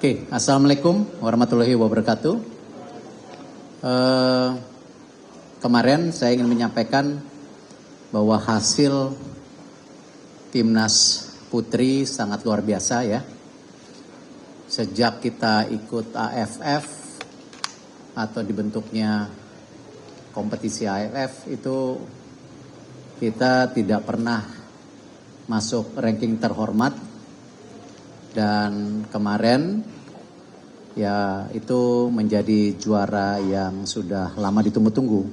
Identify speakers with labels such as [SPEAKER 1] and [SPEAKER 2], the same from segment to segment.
[SPEAKER 1] Oke, Assalamualaikum warahmatullahi wabarakatuh. Kemarin saya ingin menyampaikan bahwa hasil Timnas Putri sangat luar biasa ya. Sejak kita ikut AFF atau dibentuknya kompetisi AFF itu kita tidak pernah masuk ranking terhormat. Dan kemarin ya itu menjadi juara yang sudah lama ditunggu-tunggu.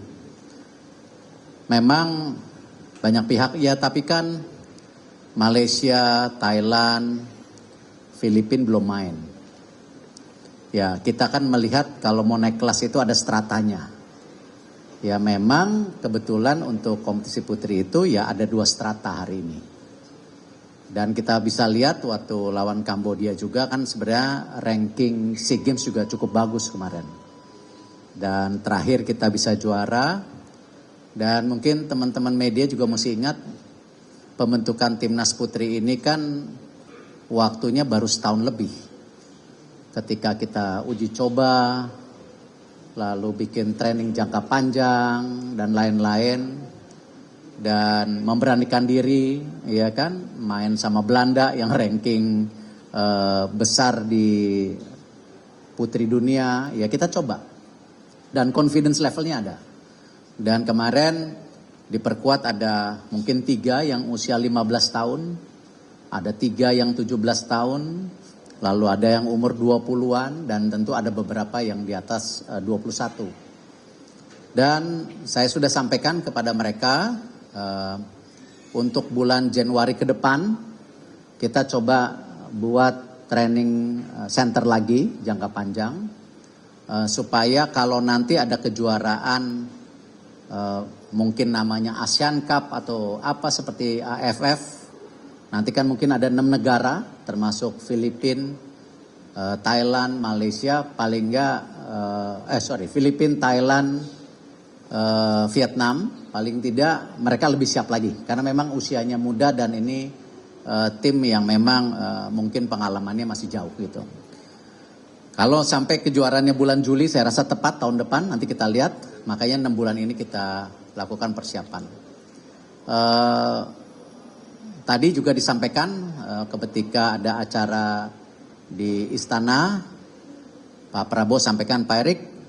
[SPEAKER 1] Memang banyak pihak ya, tapi kan Malaysia, Thailand, Filipina belum main. Ya kita kan melihat kalau mau naik kelas itu ada stratanya. Ya memang kebetulan untuk kompetisi putri itu ya ada 2 strata hari ini. Dan kita bisa lihat waktu lawan Kambodia juga kan sebenarnya ranking SEA Games juga cukup bagus kemarin. Dan terakhir kita bisa juara. Dan mungkin teman-teman media juga mesti ingat pembentukan Timnas Putri ini kan waktunya baru setahun lebih. Ketika kita uji coba, lalu bikin training jangka panjang dan lain-lain. Dan memberanikan diri, ya kan, main sama Belanda yang ranking besar di putri dunia, ya kita coba. Dan confidence levelnya ada. Dan kemarin diperkuat ada mungkin 3 yang usia 15 tahun, ada 3 yang 17 tahun, lalu ada yang umur 20-an, dan tentu ada beberapa yang di atas 21. Dan saya sudah sampaikan kepada mereka, untuk bulan Januari ke depan kita coba buat training center lagi jangka panjang supaya kalau nanti ada kejuaraan mungkin namanya ASEAN Cup atau apa seperti AFF, nanti kan mungkin ada 6 negara termasuk Filipina, Thailand, Malaysia, paling enggak Filipina, Thailand, Vietnam, paling tidak mereka lebih siap lagi karena memang usianya muda dan ini tim yang memang mungkin pengalamannya masih jauh gitu. Kalau sampai kejuaraannya bulan Juli saya rasa tepat tahun depan, nanti kita lihat, makanya 6 bulan ini kita lakukan persiapan. Tadi juga disampaikan ketika ada acara di Istana, Pak Prabowo sampaikan, Pak Erik,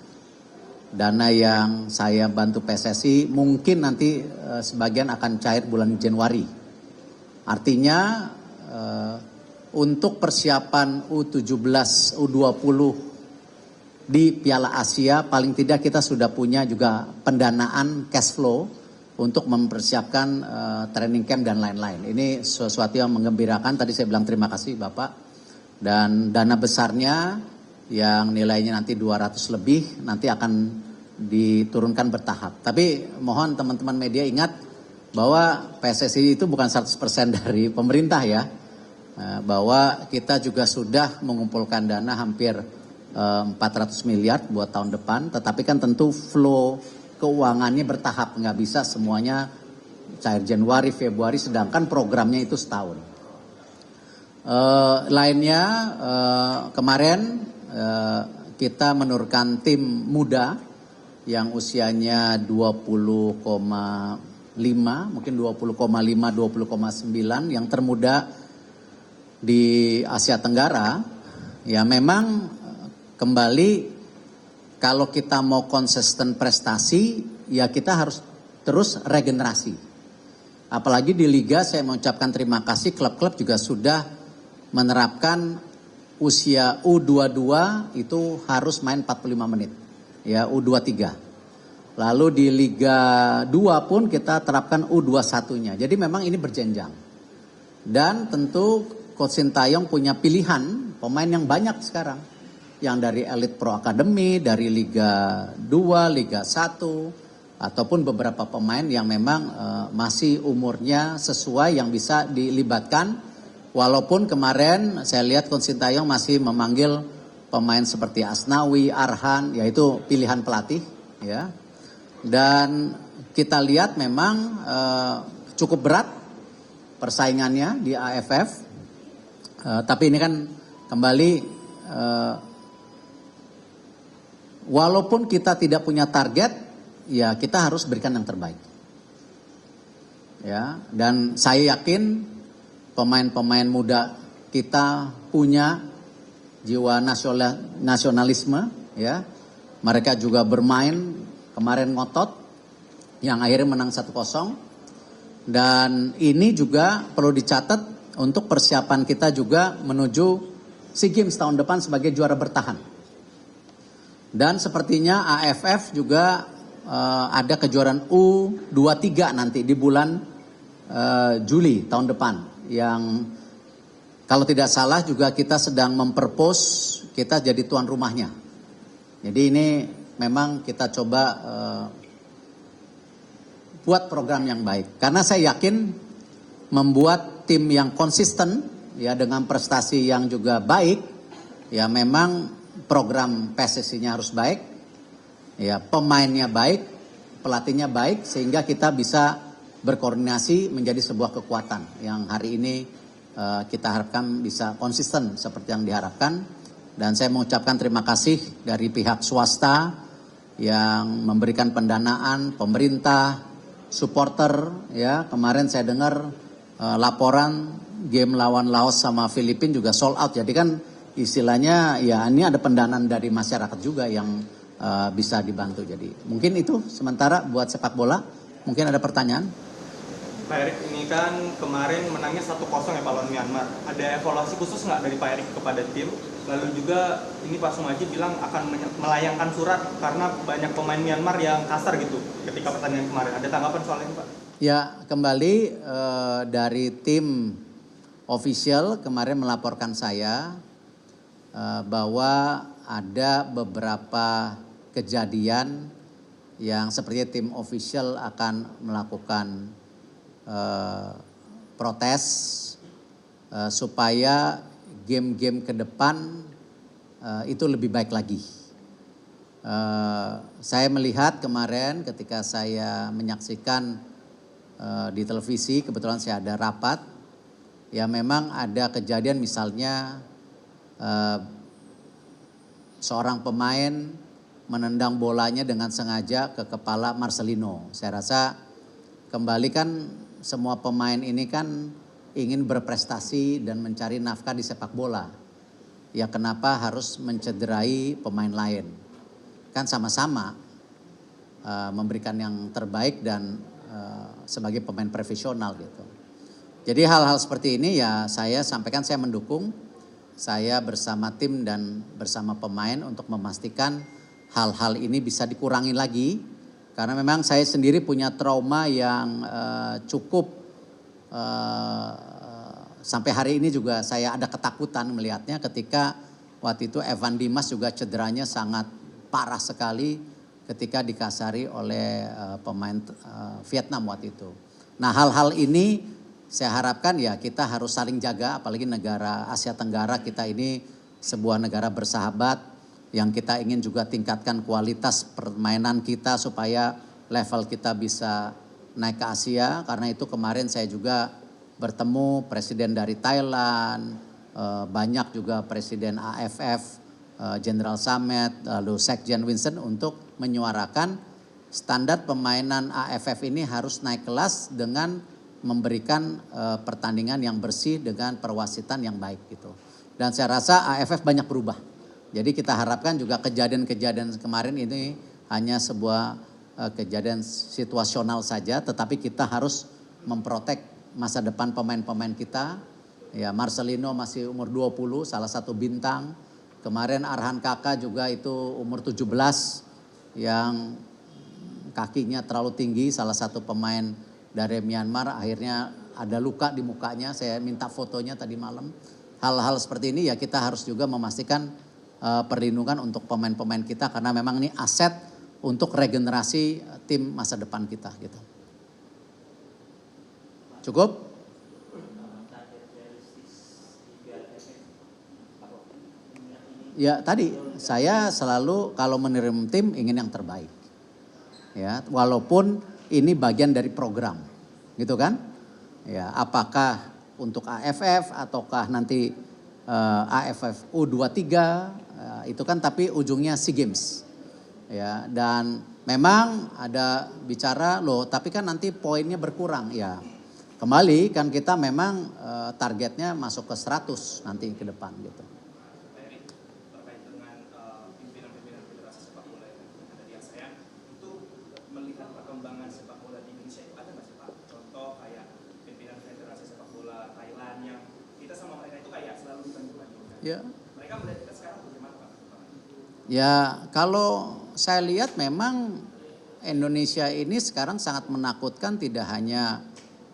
[SPEAKER 1] dana yang saya bantu PSSI mungkin nanti sebagian akan cair bulan Januari. Artinya untuk persiapan U17, U20 di Piala Asia paling tidak kita sudah punya juga pendanaan cash flow untuk mempersiapkan training camp dan lain-lain. Ini sesuatu yang menggembirakan. Tadi saya bilang terima kasih Bapak. Dan dana besarnya yang nilainya nanti 200 lebih nanti akan diturunkan bertahap. Tapi mohon teman-teman media ingat bahwa PSSI itu bukan 100% dari pemerintah ya. Bahwa kita juga sudah mengumpulkan dana hampir 400 miliar buat tahun depan. Tetapi kan tentu flow keuangannya bertahap. Nggak bisa semuanya cair Januari, Februari, sedangkan programnya itu setahun. Lainnya kemarin kita menurunkan tim muda yang usianya 20,5, mungkin 20,5, 20,9 yang termuda di Asia Tenggara. Ya memang kembali kalau kita mau konsisten prestasi ya kita harus terus regenerasi. Apalagi di Liga saya mengucapkan terima kasih, klub-klub juga sudah menerapkan usia U22 itu harus main 45 menit. Ya U23. Lalu di Liga 2 pun kita terapkan U21-nya. Jadi memang ini berjenjang. Dan tentu Coach Sintayong punya pilihan pemain yang banyak sekarang. Yang dari Elite Pro Academy, dari Liga 2, Liga 1, ataupun beberapa pemain yang memang masih umurnya sesuai yang bisa dilibatkan. Walaupun kemarin saya lihat Coach Sintayong masih memanggil pemain seperti Asnawi, Arhan, yaitu pilihan pelatih, ya. Dan kita lihat memang cukup berat persaingannya di AFF. Tapi ini kan kembali walaupun kita tidak punya target, ya kita harus berikan yang terbaik. Ya, dan saya yakin pemain-pemain muda kita punya jiwa nasionalisme, ya. Mereka juga bermain kemarin ngotot, yang akhirnya menang 1-0. Dan ini juga perlu dicatat untuk persiapan kita juga menuju SEA Games tahun depan sebagai juara bertahan. Dan sepertinya AFF juga ada kejuaraan U23 nanti di bulan Juli tahun depan. Yang kalau tidak salah juga kita sedang memperpose kita jadi tuan rumahnya. Jadi ini memang kita coba buat program yang baik. Karena saya yakin membuat tim yang konsisten ya dengan prestasi yang juga baik, ya memang program PSSI-nya harus baik, ya pemainnya baik, pelatihnya baik, sehingga kita bisa berkoordinasi menjadi sebuah kekuatan yang hari ini kita harapkan bisa konsisten seperti yang diharapkan. Dan saya mengucapkan terima kasih dari pihak swasta yang memberikan pendanaan, pemerintah, supporter, ya kemarin saya dengar laporan game lawan Laos sama Filipina juga sold out. Jadi kan istilahnya ya ini ada pendanaan dari masyarakat juga yang bisa dibantu. Jadi mungkin itu sementara buat sepak bola. Mungkin ada pertanyaan?
[SPEAKER 2] Pak Erik, ini kan kemarin menangnya 1-0 ya Pak lawan Myanmar. Ada evaluasi khusus nggak dari Pak Erik kepada tim? Lalu juga ini Pak Sumaji bilang akan melayangkan surat karena banyak pemain Myanmar yang kasar gitu ketika pertandingan kemarin. Ada tanggapan soal ini Pak?
[SPEAKER 1] Ya kembali dari tim official kemarin melaporkan saya bahwa ada beberapa kejadian yang sepertinya tim official akan melakukan protes supaya game-game ke depan itu lebih baik lagi. Saya melihat kemarin ketika saya menyaksikan di televisi, kebetulan saya ada rapat, ya memang ada kejadian misalnya seorang pemain menendang bolanya dengan sengaja ke kepala Marcelino. Saya rasa kembali kan semua pemain ini kan ingin berprestasi dan mencari nafkah di sepak bola. Ya kenapa harus mencederai pemain lain? Kan sama-sama memberikan yang terbaik dan sebagai pemain profesional gitu. Jadi hal-hal seperti ini ya saya sampaikan, saya mendukung. Saya bersama tim dan bersama pemain untuk memastikan hal-hal ini bisa dikurangi lagi. Karena memang saya sendiri punya trauma yang cukup sampai hari ini juga saya ada ketakutan melihatnya ketika waktu itu Evan Dimas juga cederanya sangat parah sekali ketika dikasari oleh pemain Vietnam waktu itu. Nah hal-hal ini saya harapkan ya kita harus saling jaga, apalagi negara Asia Tenggara kita ini sebuah negara bersahabat yang kita ingin juga tingkatkan kualitas permainan kita supaya level kita bisa naik ke Asia. Karena itu kemarin saya juga bertemu presiden dari Thailand, banyak juga presiden AFF, General Samet, lalu Sekjen Winston untuk menyuarakan standar permainan AFF ini harus naik kelas dengan memberikan pertandingan yang bersih dengan perwasitan yang baik gitu. Dan saya rasa AFF banyak berubah. Jadi kita harapkan juga kejadian-kejadian kemarin ini hanya sebuah kejadian situasional saja, tetapi kita harus memprotek masa depan pemain-pemain kita. Ya Marcelino masih umur 20, salah satu bintang. Kemarin Arhan Kaka juga itu umur 17 yang kakinya terlalu tinggi, salah satu pemain dari Myanmar akhirnya ada luka di mukanya. Saya minta fotonya tadi malam. Hal-hal seperti ini ya kita harus juga memastikan perlindungan untuk pemain-pemain kita karena memang ini aset untuk regenerasi tim masa depan kita gitu. Cukup? Ya tadi saya selalu kalau menerima tim ingin yang terbaik. Ya, walaupun ini bagian dari program. Gitu kan? Ya, apakah untuk AFF ataukah nanti AFF U23 itu kan tapi ujungnya SEA Games. Ya, dan memang ada bicara loh, tapi kan nanti poinnya berkurang ya. Kembali kan kita memang targetnya masuk ke 100 nanti ke depan gitu.
[SPEAKER 3] Terkait dengan pimpinan-pimpinan federasi sepak bola yang ada di ASEAN, itu melihat perkembangan sepak bola di Indonesia itu ada nggak sih Pak? Contoh kayak pimpinan federasi sepak bola Thailand yang kita sama mereka itu kayak selalu dibantu-bantukan.
[SPEAKER 1] Ya.
[SPEAKER 3] Mereka melihat kita sekarang bagaimana Pak?
[SPEAKER 1] Ya, kalau saya lihat memang Indonesia ini sekarang sangat menakutkan, tidak hanya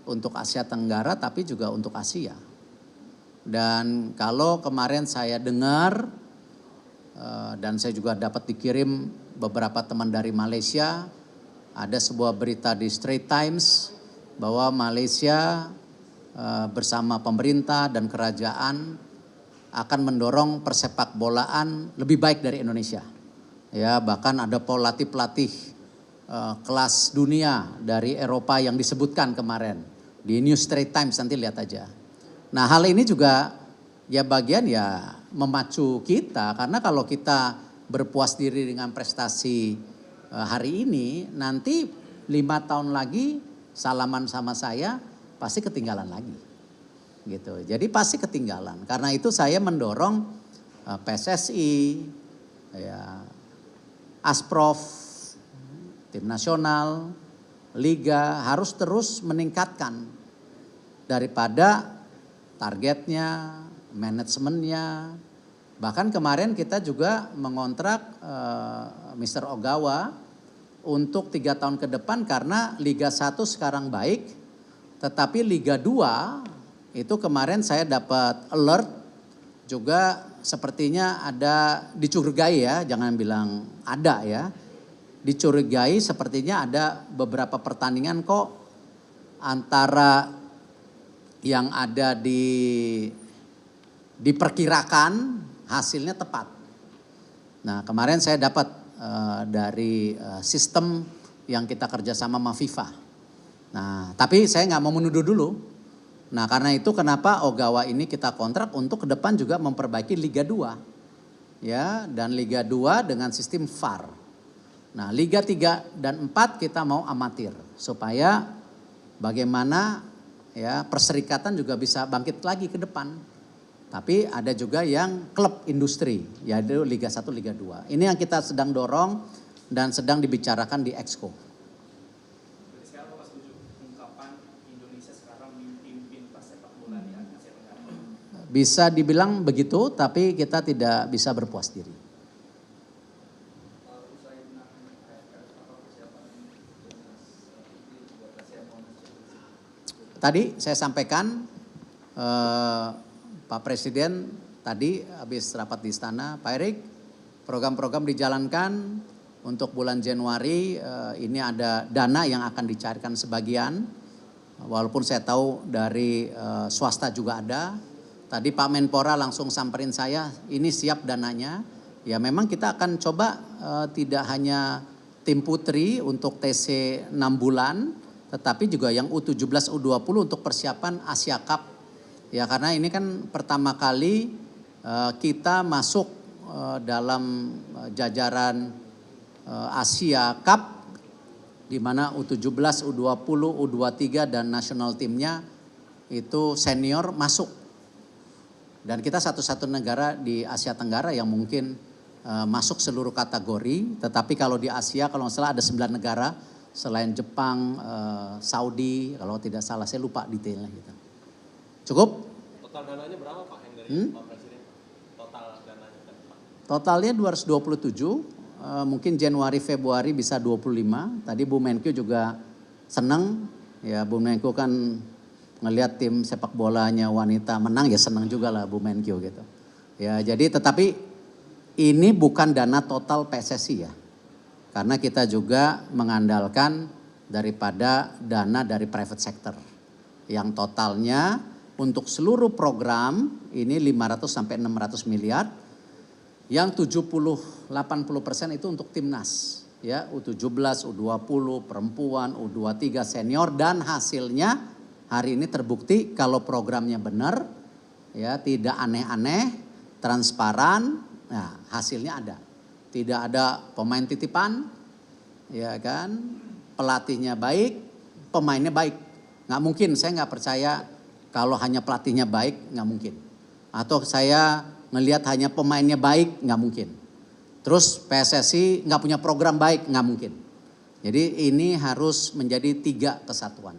[SPEAKER 1] untuk Asia Tenggara tapi juga untuk Asia. Dan kalau kemarin saya dengar dan saya juga dapat dikirim beberapa teman dari Malaysia, ada sebuah berita di Straits Times bahwa Malaysia bersama pemerintah dan kerajaan akan mendorong persepak bolaan lebih baik dari Indonesia. Ya, bahkan ada pelatih-pelatih kelas dunia dari Eropa yang disebutkan kemarin di New Straits Times, nanti lihat aja. Nah, hal ini juga ya bagian ya memacu kita, karena kalau kita berpuas diri dengan prestasi hari ini, nanti 5 tahun lagi salaman sama saya pasti ketinggalan lagi. Gitu. Jadi pasti ketinggalan. Karena itu saya mendorong PSSI, ya, Asprof, tim nasional, liga harus terus meningkatkan daripada targetnya, manajemennya. Bahkan kemarin kita juga mengontrak Mr. Ogawa untuk 3 tahun ke depan, karena Liga 1 sekarang baik, tetapi Liga 2 itu kemarin saya dapat alert juga, sepertinya ada dicurigai ya, jangan bilang ada ya. Dicurigai sepertinya ada beberapa pertandingan kok antara yang ada diperkirakan hasilnya tepat. Nah, kemarin saya dapat dari sistem yang kita kerjasama sama FIFA. Nah, tapi saya nggak mau menuduh dulu. Nah, karena itu kenapa Ogawa ini kita kontrak untuk ke depan juga memperbaiki Liga 2. Ya, dan Liga 2 dengan sistem VAR. Nah, Liga 3 dan 4 kita mau amatir supaya bagaimana ya perserikatan juga bisa bangkit lagi ke depan. Tapi ada juga yang klub industri, yaitu Liga 1, Liga 2. Ini yang kita sedang dorong dan sedang dibicarakan di Exco.
[SPEAKER 3] Jadi sekarang Bapak setuju ungkapan Indonesia sekarang memimpin sepak bola di Asia Tenggara?
[SPEAKER 1] Bisa dibilang begitu, tapi kita tidak bisa berpuas diri. Tadi saya sampaikan Pak Presiden tadi habis rapat di istana, Pak Erik, program-program dijalankan untuk bulan Januari. Ini ada dana yang akan dicarikan sebagian, walaupun saya tahu dari swasta juga ada. Tadi Pak Menpora langsung samperin saya, ini siap dananya. Ya memang kita akan coba tidak hanya tim putri untuk TC 6 bulan, tetapi juga yang U17, U20 untuk persiapan Asia Cup. Ya, karena ini kan pertama kali kita masuk dalam jajaran Asia Cup, di mana U17, U20, U23 dan nasional timnya itu senior masuk. Dan kita satu-satu negara di Asia Tenggara yang mungkin masuk seluruh kategori. Tetapi kalau di Asia kalau nggak salah ada 9 negara selain Jepang, Saudi, kalau tidak salah saya lupa detailnya gitu. Cukup?
[SPEAKER 4] Total dananya berapa Pak yang dari Pak Presiden? Total dananya kan Pak?
[SPEAKER 1] Totalnya 227, mungkin Januari Februari bisa 25. Tadi Bu Menkyu juga senang, ya Bu Menkyu kan ngelihat tim sepak bolanya wanita menang ya senang juga lah Bu Menkyu gitu. Ya jadi tetapi ini bukan dana total PSSI ya. Karena kita juga mengandalkan daripada dana dari private sector yang totalnya untuk seluruh program ini 500 sampai 600 miliar, yang 70-80% itu untuk timnas, ya U17, U20, perempuan, U23 senior, dan hasilnya hari ini terbukti kalau programnya benar, ya tidak aneh-aneh, transparan, nah hasilnya ada. Tidak ada pemain titipan, ya kan, pelatihnya baik, pemainnya baik. Nggak mungkin, saya nggak percaya kalau hanya pelatihnya baik, nggak mungkin. Atau saya ngelihat hanya pemainnya baik, nggak mungkin. Terus PSSI nggak punya program baik, nggak mungkin. Jadi ini harus menjadi 3 kesatuan.